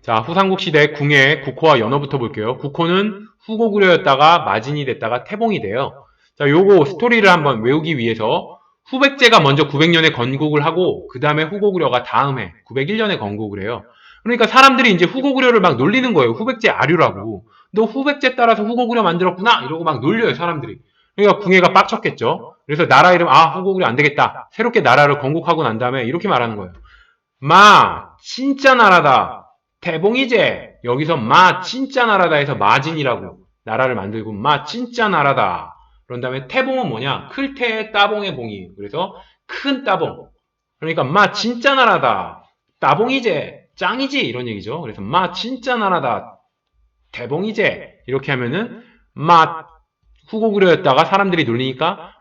자, 후삼국 시대 궁의 국호와 연어부터 볼게요. 국호는 후고구려였다가 마진이 됐다가 태봉이 돼요. 자, 요거 스토리를 한번 외우기 위해서 후백제가 먼저 900년에 건국을 하고 그 다음에 후고구려가 다음해 901년에 건국을 해요. 그러니까 사람들이 이제 후고구려를 막 놀리는 거예요. 후백제 아류라고. 너 후백제 따라서 후고구려 만들었구나? 이러고 막 놀려요, 사람들이. 그러니까 궁예가 빡쳤겠죠. 그래서 나라 이름, 후고구려 안 되겠다. 새롭게 나라를 건국하고 난 다음에 이렇게 말하는 거예요. 진짜 나라다. 태봉이제. 여기서 진짜 나라다 해서 마진이라고 나라를 만들고 진짜 나라다. 그런 다음에 태봉은 뭐냐? 클테의 따봉의 봉이. 그래서 큰 따봉. 그러니까 진짜 나라다. 따봉이제. 짱이지. 이런 얘기죠. 그래서 진짜 나라다. 태봉이제. 이렇게 하면은 후고구려였다가 사람들이 놀리니까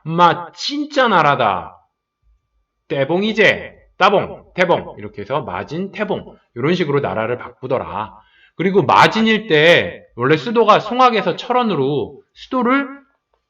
진짜 나라다. 떼봉이제. 따봉, 태봉 이렇게 해서 마진, 태봉 이런 식으로 나라를 바꾸더라. 그리고 마진일 때 원래 수도가 송악에서 철원으로 수도를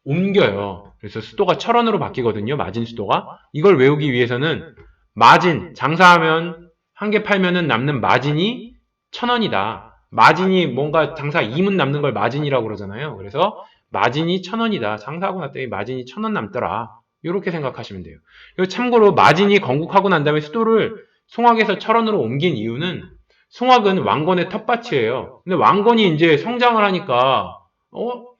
옮겨요. 그래서 수도가 철원으로 바뀌거든요. 마진 수도가. 이걸 외우기 위해서는 마진, 장사하면 한 개 팔면은 남는 마진이 1,000원이다. 마진이 뭔가 장사 2문 남는 걸 마진이라고 그러잖아요. 그래서 마진이 1,000원이다. 장사하고 났더니 마진이 1,000원 남더라. 이렇게 생각하시면 돼요. 그리고 참고로 마진이 건국하고 난 다음에 수도를 송악에서 철원으로 옮긴 이유는 송악은 왕건의 텃밭이에요. 근데 왕건이 이제 성장을 하니까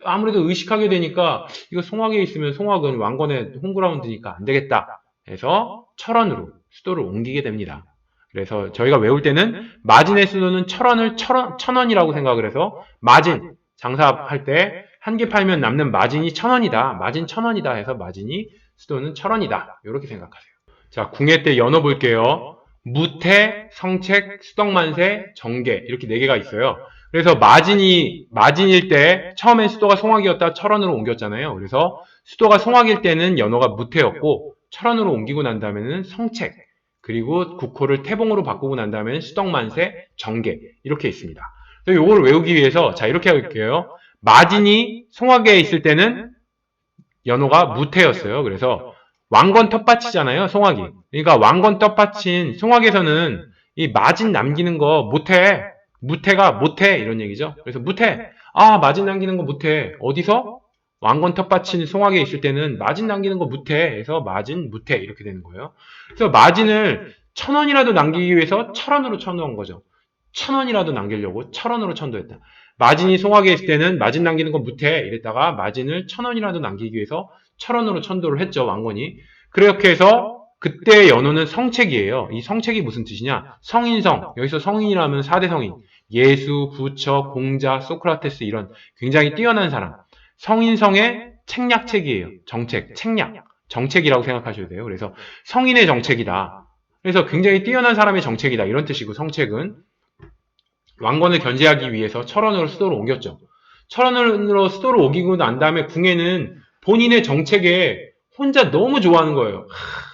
아무래도 의식하게 되니까 이거 송악에 있으면 송악은 왕건의 홈그라운드니까 안 되겠다 해서 철원으로 수도를 옮기게 됩니다. 그래서 저희가 외울 때는 마진의 수도는 철원을 1,000원이라고 생각을 해서 마진 장사할 때 한 개 팔면 남는 마진이 1,000원이다. 마진 1,000원이다 해서 마진이 수도는 1,000원이다. 이렇게 생각하세요. 자, 궁예 때 연어 볼게요. 무태, 성책, 수덕만세, 정계 이렇게 4개가 있어요. 그래서 마진일 때 처음엔 수도가 송악이었다 철원으로 옮겼잖아요. 그래서 수도가 송악일 때는 연어가 무태였고 철원으로 옮기고 난 다음에는 성책 그리고 국호를 태봉으로 바꾸고 난 다음에는 수덕만세, 정계 이렇게 있습니다. 그래서 이걸 외우기 위해서 자 이렇게 할게요. 마진이 송악에 있을 때는 연호가 무태였어요. 그래서 왕건 텃밭이잖아요. 송악이. 그러니까 왕건 텃밭인 송악에서는 이 마진 남기는 거 못해. 무태가 못해 이런 얘기죠. 그래서 무태. 마진 남기는 거 못해. 어디서? 왕건 텃밭인 송악에 있을 때는 마진 남기는 거 못해. 해서 마진 무태 이렇게 되는 거예요. 그래서 마진을 1,000원이라도 남기기 위해서 철원으로 쳐놓은 거죠. 1,000원이라도 남기려고 철원으로 천도했다. 마진이 송악에 있을 때는 마진 남기는 건 못해 이랬다가 마진을 1,000원이라도 남기기 위해서 철원으로 천도를 했죠. 왕건이. 그렇게 해서 그때 연호는 성책이에요. 이 성책이 무슨 뜻이냐? 성인성. 여기서 성인이라면 4대 성인. 예수, 부처, 공자, 소크라테스 이런 굉장히 뛰어난 사람. 성인성의 책략책이에요. 정책, 책략. 정책이라고 생각하셔도 돼요. 그래서 성인의 정책이다. 그래서 굉장히 뛰어난 사람의 정책이다. 이런 뜻이고 성책은 왕건을 견제하기 위해서 철원으로 수도를 옮겼죠. 철원으로 수도를 옮기고 난 다음에 궁예는 본인의 정책에 혼자 너무 좋아하는 거예요.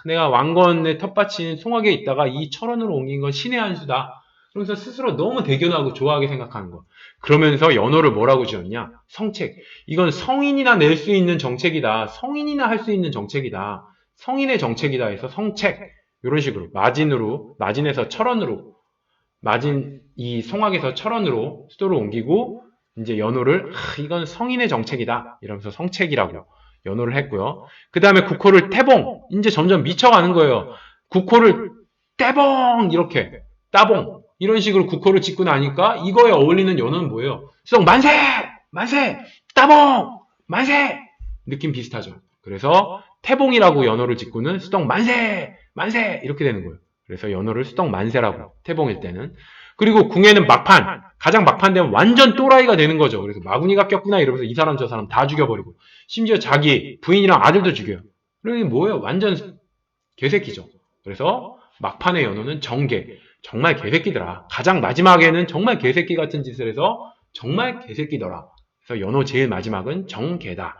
내가 왕건의 텃밭인 송악에 있다가 이 철원으로 옮긴 건 신의 한 수다. 그러면서 스스로 너무 대견하고 좋아하게 생각하는 거. 그러면서 연호를 뭐라고 지었냐? 성책. 이건 성인이나 낼 수 있는 정책이다. 성인이나 할 수 있는 정책이다. 성인의 정책이다 해서 성책. 이런 식으로 마진에서 철원으로 이 송악에서 철원으로 수도를 옮기고 이제 연호를 이건 성인의 정책이다 이러면서 성책이라고 연호를 했고요. 그 다음에 국호를 태봉 이제 점점 미쳐가는 거예요. 국호를 떼봉 이렇게 따봉 이런 식으로 국호를 짓고 나니까 이거에 어울리는 연호는 뭐예요? 수덕 만세! 만세! 따봉! 만세! 느낌 비슷하죠. 그래서 태봉이라고 연호를 짓고는 수덕 만세! 만세! 이렇게 되는 거예요. 그래서 연호를 수덕 만세라고 태봉일 때는. 그리고 궁예는 막판 가장 막판 되면 완전 또라이가 되는 거죠. 그래서 마구니가 꼈구나 이러면서 이 사람 저 사람 다 죽여버리고 심지어 자기 부인이랑 아들도 죽여요. 그러니 뭐예요? 완전 개새끼죠. 그래서 막판의 연호는 정계. 정말 개새끼더라. 가장 마지막에는 정말 개새끼 같은 짓을 해서 정말 개새끼더라. 그래서 연호 제일 마지막은 정계다.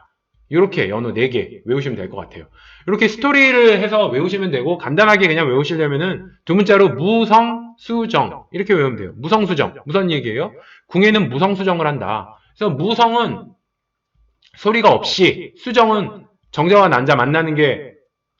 이렇게 연호 4개 외우시면 될 것 같아요. 이렇게 스토리를 해서 외우시면 되고 간단하게 그냥 외우시려면은 두 문자로 무성수정 이렇게 외우면 돼요. 무성수정 무슨 얘기예요? 궁예는 무성수정을 한다. 그래서 무성은 소리가 없이 수정은 정자와 난자 만나는 게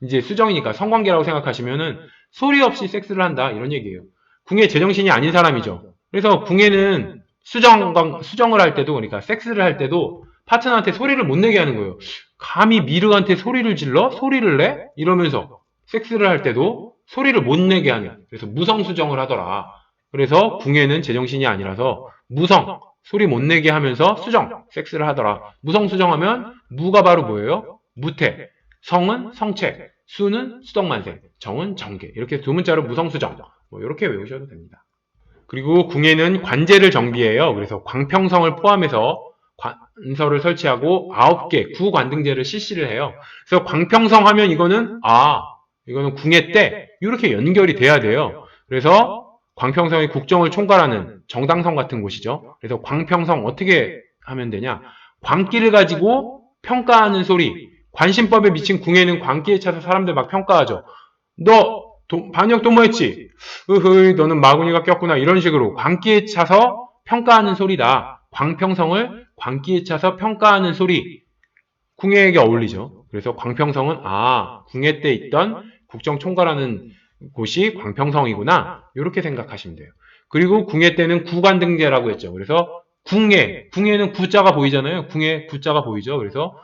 이제 수정이니까 성관계라고 생각하시면은 소리 없이 섹스를 한다 이런 얘기예요. 궁예 제정신이 아닌 사람이죠. 그래서 궁예는 수정을 할 때도, 그러니까 섹스를 할 때도 파트너한테 소리를 못 내게 하는 거예요. 감히 미르한테 소리를 질러? 소리를 내? 이러면서 섹스를 할 때도 소리를 못 내게 하는, 그래서 무성수정을 하더라. 그래서 궁예는 제정신이 아니라서 무성, 소리 못 내게 하면서 수정, 섹스를 하더라. 무성수정하면 무가 바로 뭐예요? 무태, 성은 성체, 수는 수덕만세, 정은 정계. 이렇게 두 문자로 무성수정. 뭐 이렇게 외우셔도 됩니다. 그리고 궁예는 관제를 정비해요. 그래서 광평성을 포함해서 관서를 설치하고 9개 구관등제를 실시를 해요. 그래서 광평성 하면 이거는 궁예 때 이렇게 연결이 돼야 돼요. 그래서 광평성이 국정을 총괄하는 정당성 같은 곳이죠. 그래서 광평성 어떻게 하면 되냐? 광기를 가지고 평가하는 소리. 관심법에 미친 궁예는 광기에 차서 사람들 막 평가하죠. 너 반역 도모했지? 으흐, 너는 마구니가 꼈구나. 이런 식으로 광기에 차서 평가하는 소리다. 광평성을 광기에 차서 평가하는 소리. 궁예에게 어울리죠. 그래서 광평성은 궁예 때 있던 국정 총괄하는 곳이 광평성이구나. 이렇게 생각하시면 돼요. 그리고 궁예 때는 구관등제라고 했죠. 그래서 궁예는 구자가 보이잖아요. 궁예 구자가 보이죠. 그래서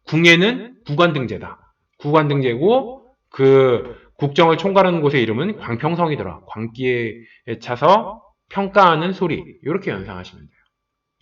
궁예는 구관등제다. 구관등제고 그 국정을 총괄하는 곳의 이름은 광평성이더라. 광기에 차서 평가하는 소리. 이렇게 연상하시면 돼요.